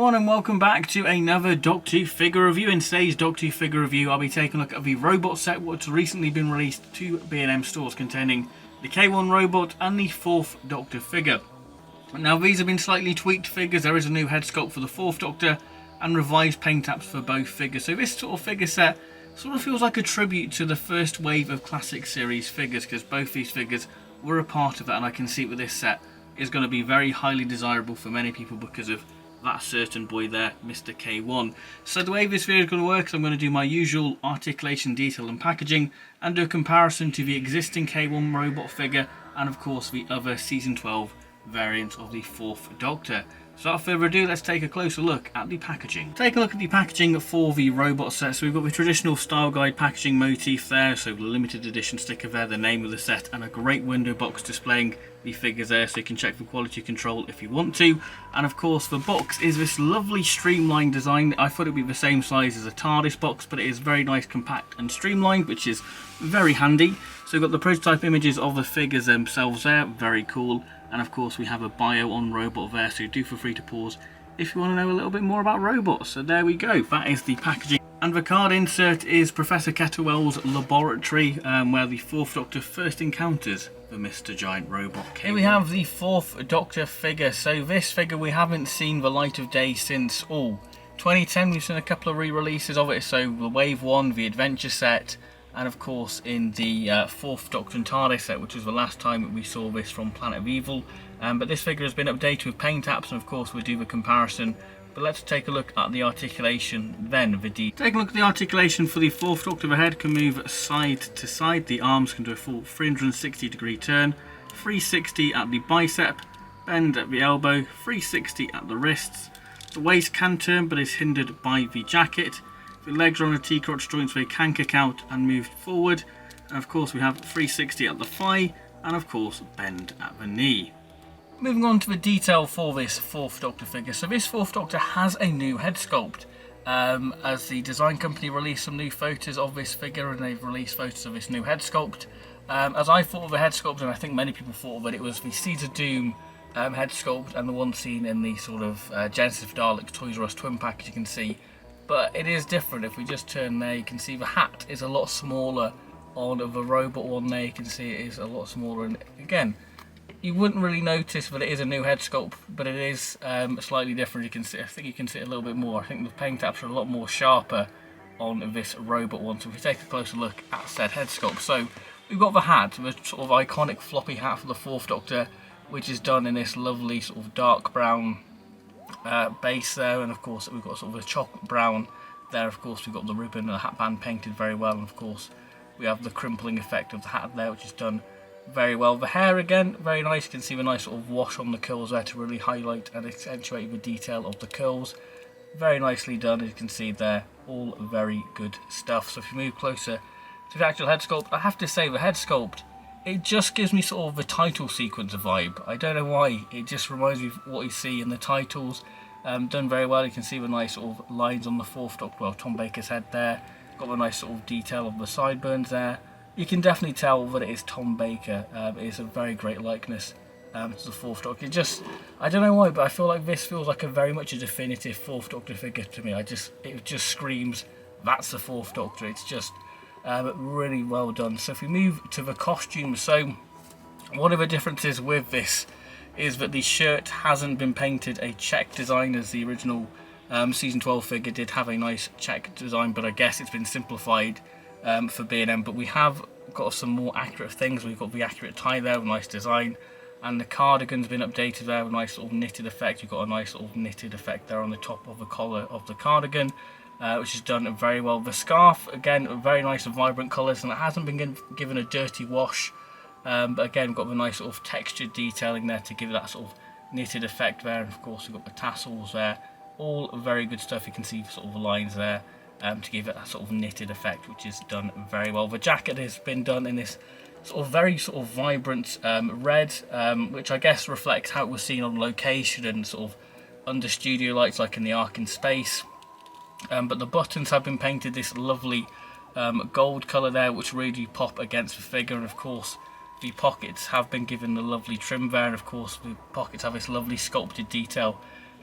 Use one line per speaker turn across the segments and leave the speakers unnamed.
everyone and welcome back to another Doctor figure review. In today's Doctor figure review I'll be taking a look at the robot set which recently been released to B&M stores, containing the K1 robot and the 4th Doctor figure. Now these have been slightly tweaked figures. There is a new head sculpt for the 4th Doctor and revised paint apps for both figures. So this sort of figure set sort of feels like a tribute to the first wave of classic series figures, because both these figures were a part of that, and I can see with this set is going to be very highly desirable for many people because of that certain boy there, Mr. K1. So the way this video is going to work is I'm going to do my usual articulation, detail and packaging, and do a comparison to the existing K1 robot figure and of course the other season 12 variant of the 4th Doctor. So without further ado, let's take a closer look at the packaging. Take a look at the packaging for the robot set. So we've got the traditional style guide packaging motif there, so the limited edition sticker there, the name of the set, and a great window box displaying the figures there so you can check for quality control if you want to. And of course the box is this lovely streamlined design. I thought it would be the same size as a TARDIS box, but it is very nice, compact and streamlined, which is very handy. So we've got the prototype images of the figures themselves there, very cool. And of course we have a bio on robot there, so do feel free to pause if you want to know a little bit more about robots. So there we go, that is the packaging. And the card insert is Professor Kettlewell's laboratory, where the 4th Doctor first encounters the Mr. Giant Robot K1. Here we have the 4th Doctor figure. So this figure we haven't seen the light of day since 2010. We've seen a couple of re-releases of it, so the Wave 1, the Adventure set, and of course in the 4th Doctor and TARDIS set, which was the last time that we saw this from Planet of Evil. But this figure has been updated with paint apps, and of course we'll do the comparison. But let's take a look at the articulation then. Take a look at the articulation for the 4th Doctor. The head can move side to side, the arms can do a full 360-degree turn, 360 at the bicep, bend at the elbow, 360 at the wrists. The waist can turn but is hindered by the jacket. The legs are on the T-crotch joint so they can kick out and move forward. And of course we have 360 at the thigh, and of course bend at the knee. Moving on to the detail for this 4th Doctor figure. So this 4th Doctor has a new head sculpt, as the design company released some new photos of this figure, and they've released photos of this new head sculpt. As I thought of the head sculpt, and I think many people thought of it, it was the Seeds of Doom head sculpt and the one seen in the sort of Genesis of Daleks Toys R Us twin pack, as you can see. But it is different. If we just turn there, you can see the hat is a lot smaller on the robot one there. You can see it is a lot smaller, and again, you wouldn't really notice that it is a new head sculpt, but it is slightly different. You can see, I think you can see it a little bit more. I think the paint apps are a lot more sharper on this robot one. So if we take a closer look at said head sculpt, so we've got the hat, the sort of iconic floppy hat for the 4th Doctor, which is done in this lovely sort of dark brown base there, and of course we've got sort of a chocolate brown there. Of course we've got the ribbon and the hat band painted very well, and of course we have the crimpling effect of the hat there, which is done very well. The hair again, very nice. You can see the nice sort of wash on the curls there to really highlight and accentuate the detail of the curls. Very nicely done, as you can see there. All very good stuff. So if you move closer to the actual head sculpt, I have to say the head sculpt, it just gives me sort of the title sequence vibe. I don't know why, it just reminds me of what you see in the titles. Done very well. You can see the nice sort of lines on the 4th Doctor, well, Tom Baker's head there. Got the nice sort of detail of the sideburns there. You can definitely tell that it is Tom Baker. It is a very great likeness to the 4th Doctor. I don't know why, but I feel like this feels like very much a definitive 4th Doctor figure to me. It just screams, that's the 4th Doctor. It's just really well done. So if we move to the costume, so one of the differences with this is that the shirt hasn't been painted a check design, as the original season 12 figure did have a nice check design, but I guess it's been simplified for B&M. But we have got some more accurate things. We've got the accurate tie there with a nice design, and the cardigan's been updated there with a nice sort of knitted effect. You've got a nice sort of knitted effect there on the top of the collar of the cardigan, which is done very well. The scarf, again, very nice and vibrant colours, and it hasn't been given a dirty wash, but again, we've got the nice sort of textured detailing there to give it that sort of knitted effect there. And of course we've got the tassels there, all very good stuff. You can see sort of the lines there to give it that sort of knitted effect, which is done very well. The jacket has been done in this sort of very sort of vibrant red, which I guess reflects how it was seen on location and sort of under studio lights, like in the Ark in Space. But the buttons have been painted this lovely gold colour there, which really pop against the figure. And of course the pockets have been given the lovely trim there, and of course the pockets have this lovely sculpted detail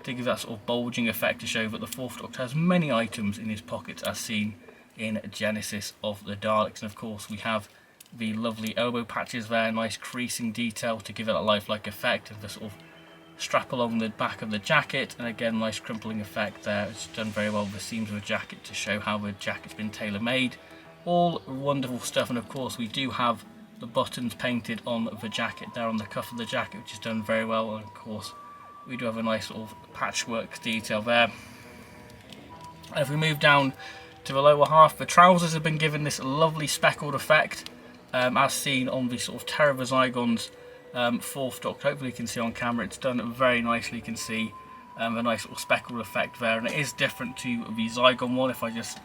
to give that sort of bulging effect to show that the 4th Doctor has many items in his pockets as seen in Genesis of the Daleks. And of course we have the lovely elbow patches there, nice creasing detail to give it a lifelike effect, of the sort of strap along the back of the jacket, and again nice crimpling effect there. It's done very well with the seams of the jacket to show how the jacket's been tailor made. All wonderful stuff. And of course we do have the buttons painted on the jacket there, on the cuff of the jacket, which is done very well. And of course we do have a nice sort of patchwork detail there. And if we move down to the lower half, the trousers have been given this lovely speckled effect, as seen on the sort of Terror of the Zygons 4th Doctor. Hopefully you can see on camera, it's done very nicely. You can see a nice sort of speckled effect there, and it is different to the Zygon one. If I just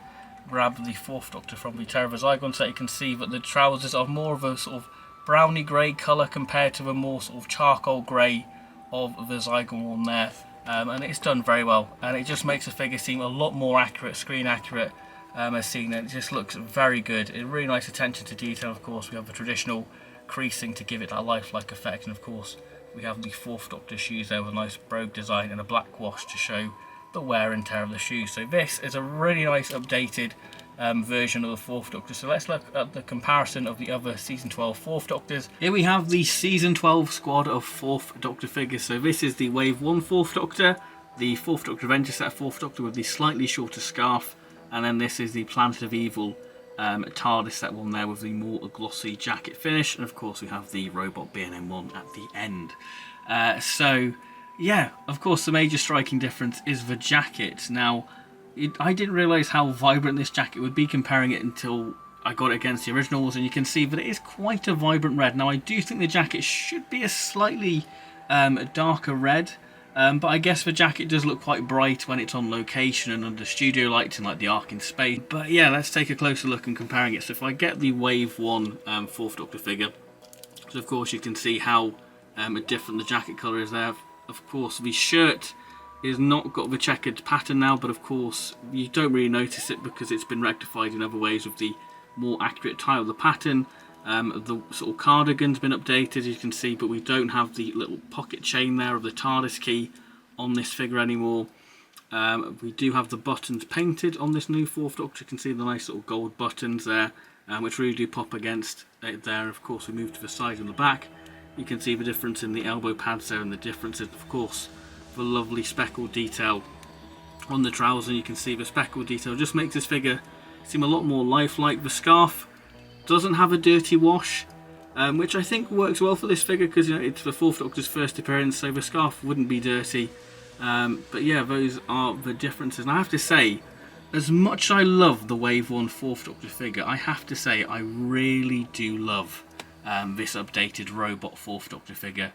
grab the 4th Doctor from the Terror of the Zygons set, you can see that the trousers are more of a sort of browny grey colour compared to the more sort of charcoal grey of the Zygon one there, and it's done very well, and it just makes the figure seem a lot more accurate, screen accurate, as seen, and it just looks very good. A really nice attention to detail. Of course we have the traditional creasing to give it that lifelike effect, and of course we have the 4th Doctor shoes there with a nice brogue design and a black wash to show the wear and tear of the shoes. So this is a really nice updated version of the 4th Doctor. So let's look at the comparison of the other Season 12 4th Doctors. Here we have the Season 12 squad of 4th Doctor figures. So this is the Wave 1 4th Doctor, the 4th Doctor Avenger set 4th Doctor with the slightly shorter scarf, and then this is the Planet of Evil TARDIS set one there with the more glossy jacket finish, and of course we have the robot BNM1 at the end. So yeah, of course the major striking difference is the jacket. Now I didn't realise how vibrant this jacket would be comparing it until I got it against the originals, and you can see that it is quite a vibrant red. Now I do think the jacket should be a slightly darker red, but I guess the jacket does look quite bright when it's on location and under studio lighting like the Ark in Space. But yeah, let's take a closer look and comparing it. So if I get the Wave 1 4th Doctor figure, so of course you can see how different the jacket colour is there. Of course the shirt is not got the checkered pattern now, but of course you don't really notice it because it's been rectified in other ways with the more accurate tie of the pattern. The sort of cardigan's been updated, as you can see, but we don't have the little pocket chain there of the TARDIS key on this figure anymore. We do have the buttons painted on this new 4th Doctor. You can see the nice little gold buttons there, which really do pop against it there. Of course we move to the side and the back. You can see the difference in the elbow pads there, and the difference is of course the lovely speckled detail on the trouser. You can see the speckled detail just makes this figure seem a lot more lifelike. The scarf doesn't have a dirty wash, which I think works well for this figure because, you know, it's the 4th Doctor's first appearance, so the scarf wouldn't be dirty. But yeah, those are the differences. And I have to say, as much as I love the Wave 1 4th Doctor figure, I have to say I really do love this updated robot 4th Doctor figure.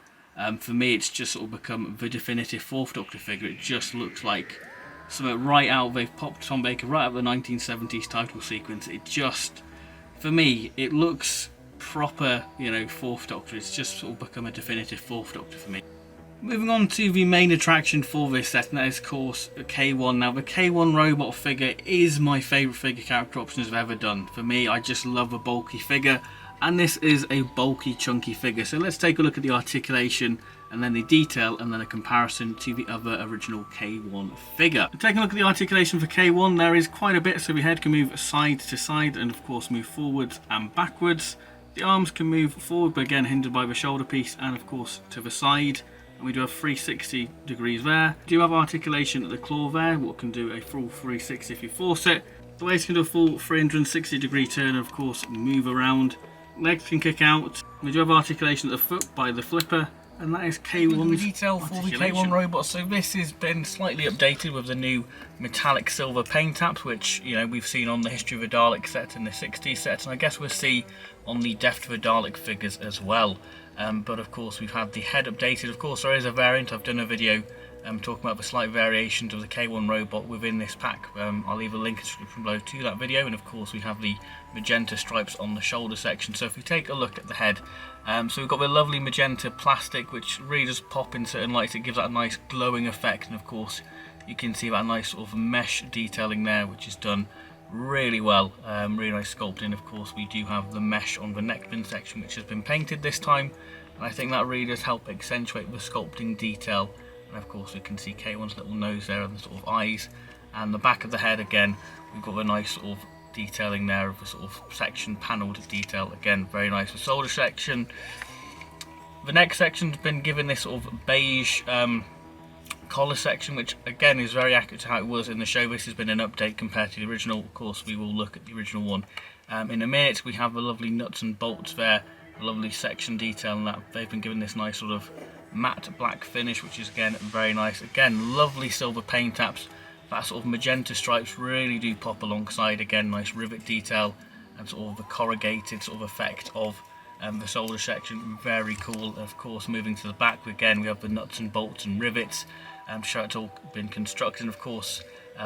For me, it's just sort of become the definitive 4th Doctor figure. It just looks like something right out. They've popped Tom Baker right out of the 1970s title sequence. It just, for me, it looks proper, you know, 4th Doctor. It's just sort of become a definitive 4th Doctor for me. Moving on to the main attraction for this set, and that is of course the K1. Now the K1 robot figure is my favourite figure character options I've ever done. For me, I just love a bulky figure, and this is a bulky, chunky figure. So let's take a look at the articulation and then the detail and then a comparison to the other original K1 figure. Taking a look at the articulation for K1, there is quite a bit. So the head can move side to side and of course move forwards and backwards. The arms can move forward, but again hindered by the shoulder piece, and of course to the side. And we do have 360 degrees there. We do have articulation at the claw there, what can do a full 360 if you force it. The legs can do a full 360 degree turn and of course move around. Legs can kick out. We do have articulation at the foot by the flipper, and that is K1's detail for the K1 robot. So this has been slightly updated with the new metallic silver paint apps, which, you know, we've seen on the History of the Dalek set and the 60s set, and I guess we'll see on the Death to the Dalek figures as well. But of course we've had the head updated. Of course there is a variant. I've done a video talking about the slight variations of the K1 robot within this pack. I'll leave a link in the description below to that video, and of course we have the magenta stripes on the shoulder section. So if we take a look at the head, so we've got the lovely magenta plastic, which really does pop in certain lights. It gives that a nice glowing effect, and of course you can see that nice sort of mesh detailing there, which is done really well. Really nice sculpting. Of course we do have the mesh on the neckband section, which has been painted this time, and I think that really does help accentuate the sculpting detail and of course we can see K1's little nose there and the sort of eyes, and the back of the head again. We've got a nice sort of detailing there of a sort of section panelled detail. Again, very nice. The shoulder section. The neck section's been given this sort of beige collar section, which again is very accurate to how it was in the show. This has been an update compared to the original. Of course, we will look at the original one in a minute. We have the lovely nuts and bolts there, a lovely section detail, and that they've been given this nice sort of matte black finish, which is again very nice. Again, lovely silver paint taps. That sort of magenta stripes really do pop alongside. Again, nice rivet detail and sort of the corrugated sort of effect of the shoulder section, very cool. Of course, moving to the back again, we have the nuts and bolts and rivets to show it's all been constructed. And of course,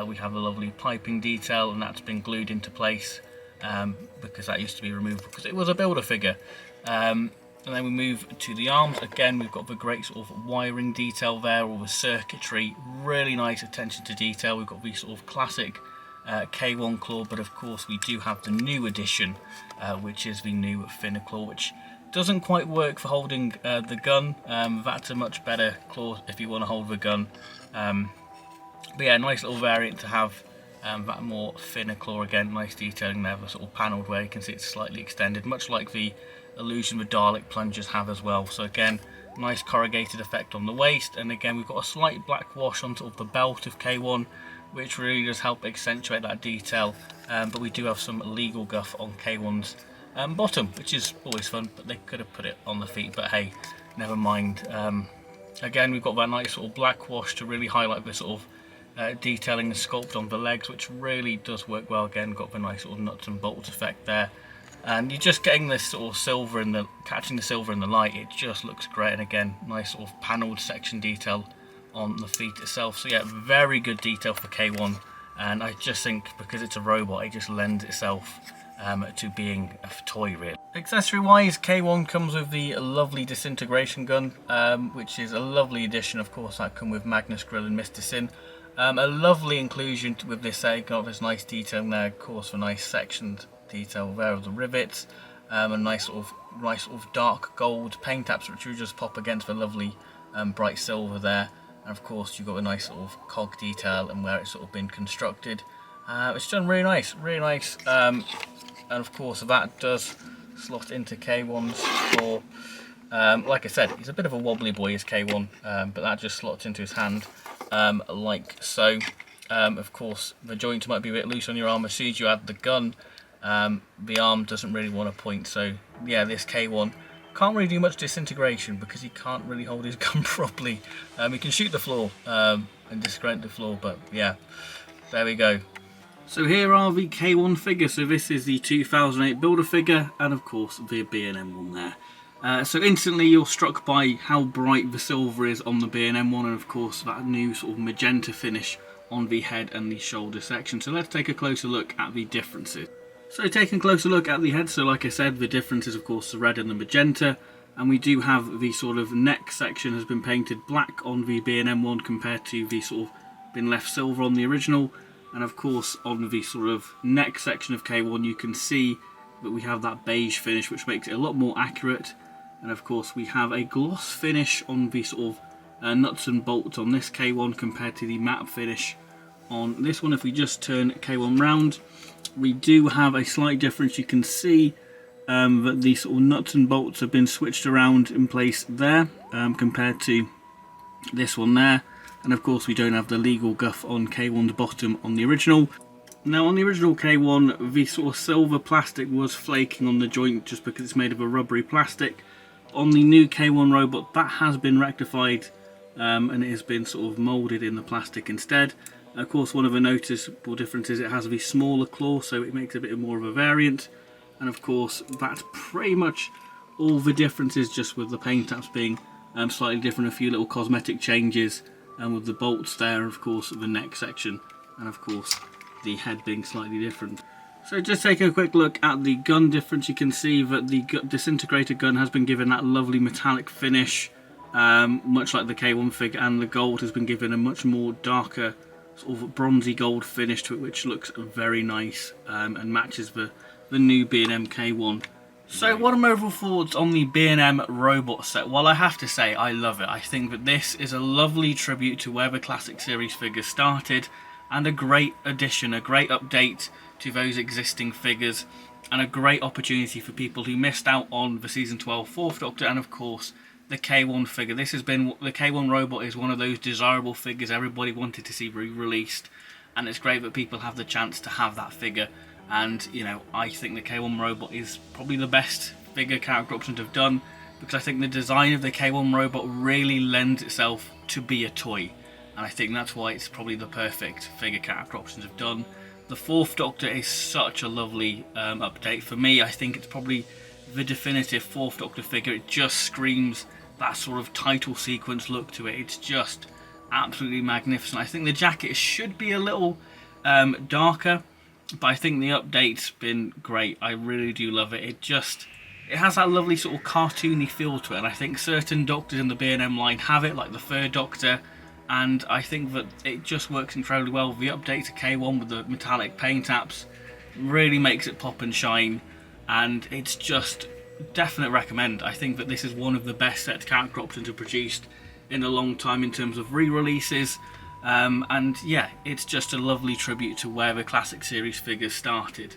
we have a lovely piping detail, and that's been glued into place because that used to be removed because it was a builder figure. And then we move to the arms. Again, we've got the great sort of wiring detail there, all the circuitry, really nice attention to detail. We've got the sort of classic K1 claw, but of course we do have the new addition, which is the new finner claw, which doesn't quite work for holding the gun. That's a much better claw if you want to hold the gun. But yeah, nice little variant to have that more finner claw. Again, nice detailing there, the sort of panelled where you can see it's slightly extended, much like the illusion the Dalek plungers have as well. So again, nice corrugated effect on the waist, and again we've got a slight black wash on sort of the belt of K1, which really does help accentuate that detail. But we do have some legal guff on K1's bottom, which is always fun, but they could have put it on the feet, but hey, never mind. Again, we've got that nice sort of black wash to really highlight the sort of detailing and sculpt on the legs, which really does work well. Again, got the nice sort of nuts and bolts effect there, and you're just getting this sort of silver in the, catching the silver in the light. It just looks great. And again, nice sort of panelled section detail on the feet itself. So yeah, very good detail for K1, and I just think because it's a robot, it just lends itself to being a toy, really. Accessory wise, K1 comes with the lovely disintegration gun, which is a lovely addition. Of course, that come with Magnus Grill and Mr. Sin. A lovely inclusion with this set. Got this nice detail there, of course, for nice sectioned detail there of the rivets, a nice sort of dark gold paint taps, which will just pop against the lovely bright silver there. And of course, you've got a nice sort of cog detail and where it's sort of been constructed. It's done really nice, really nice. And of course, that does slot into K1's claw. Like I said, he's a bit of a wobbly boy, is K1, but that just slots into his hand like so. Of course, the joint might be a bit loose on your arm. As soon as you add the gun, the arm doesn't really want to point. So yeah, this K1 can't really do much disintegration because he can't really hold his gun properly. He can shoot the floor and disintegrate the floor, but yeah, there we go. So here are the K1 figures. So this is the 2008 builder figure, and of course the B&M one there. So instantly you're struck by how bright the silver is on the B&M one, and of course that new sort of magenta finish on the head and the shoulder section. So let's take a closer look at the differences. So taking a closer look at the head, so like I said, the difference is of course the red and the magenta, and we do have the sort of neck section has been painted black on the B&M one compared to the sort of been left silver on the original. And of course on the sort of neck section of K1 you can see that we have that beige finish, which makes it a lot more accurate. And of course we have a gloss finish on the sort of nuts and bolts on this K1 compared to the matte finish on this one. If we just turn K1 round, we do have a slight difference. You can see that the sort of nuts and bolts have been switched around in place there compared to this one there. And of course we don't have the legal guff on K1's bottom on the original. Now on the original K1, the sort of silver plastic was flaking on the joint just because it's made of a rubbery plastic. On the new K1 robot, that has been rectified and it has been sort of moulded in the plastic instead. Of course, one of the noticeable differences, it has a smaller claw, so it makes a bit more of a variant. And of course, that's pretty much all the differences, just with the paint taps being slightly different, a few little cosmetic changes, and with the bolts there, of course, the neck section, and of course, the head being slightly different. So just take a quick look at the gun difference. You can see that the disintegrated gun has been given that lovely metallic finish, much like the K1 figure, and the gold has been given a much more darker, sort of bronzy gold finish to it, which looks very nice and matches the new B&M K1 So what are my overall thoughts on the B&M robot set? Well, I have to say, I love it. I think that this is a lovely tribute to where the Classic Series figures started, and a great addition, a great update to those existing figures, and a great opportunity for people who missed out on the Season 12 4th Doctor, and of course, the K1 figure. This has been, the K1 robot is one of those desirable figures everybody wanted to see re-released, and it's great that people have the chance to have that figure. And, you know, I think the K1 robot is probably the best figure character options have done, because I think the design of the K1 robot really lends itself to be a toy. And I think that's why it's probably the perfect figure character options have done. The 4th Doctor is such a lovely update. For me, I think it's probably the definitive 4th Doctor figure. It just screams that sort of title sequence look to it. It's just absolutely magnificent. I think the jacket should be a little darker, but I think the update's been great. I really do love it. It has that lovely sort of cartoony feel to it, and I think certain Doctors in the B&M line have it, like the 3rd Doctor, and I think that it just works incredibly well. The update to K1 with the metallic paint apps really makes it pop and shine, and it's just definite recommend. I think that this is one of the best set character options we've produced in a long time in terms of re-releases. And yeah, it's just a lovely tribute to where the Classic Series figures started.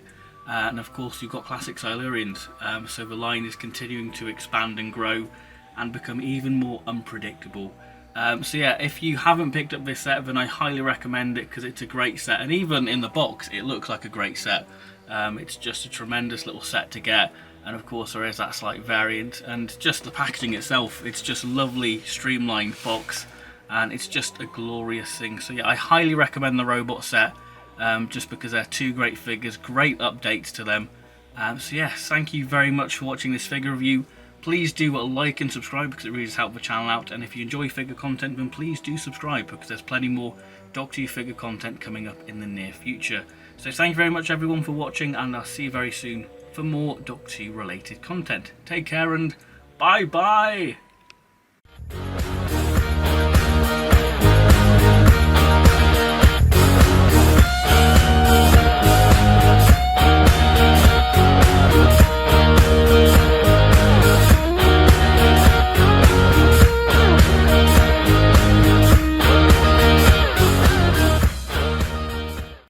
And of course you've got Classic Silurians, so the line is continuing to expand and grow and become even more unpredictable. So yeah, if you haven't picked up this set, then I highly recommend it, because it's a great set, and even in the box it looks like a great set. It's just a tremendous little set to get, and of course there is that slight variant, and just the packaging itself, it's just a lovely streamlined box, and it's just a glorious thing. So yeah, I highly recommend the robot set, just because they're two great figures, great updates to them. So yes, thank you very much for watching this figure review. Please do like and subscribe, because it really does help the channel out, and if you enjoy figure content, then please do subscribe, because there's plenty more Doctor Who figure content coming up in the near future. So thank you very much everyone for watching, and I'll see you very soon for more Doctor Who related content. Take care and bye bye!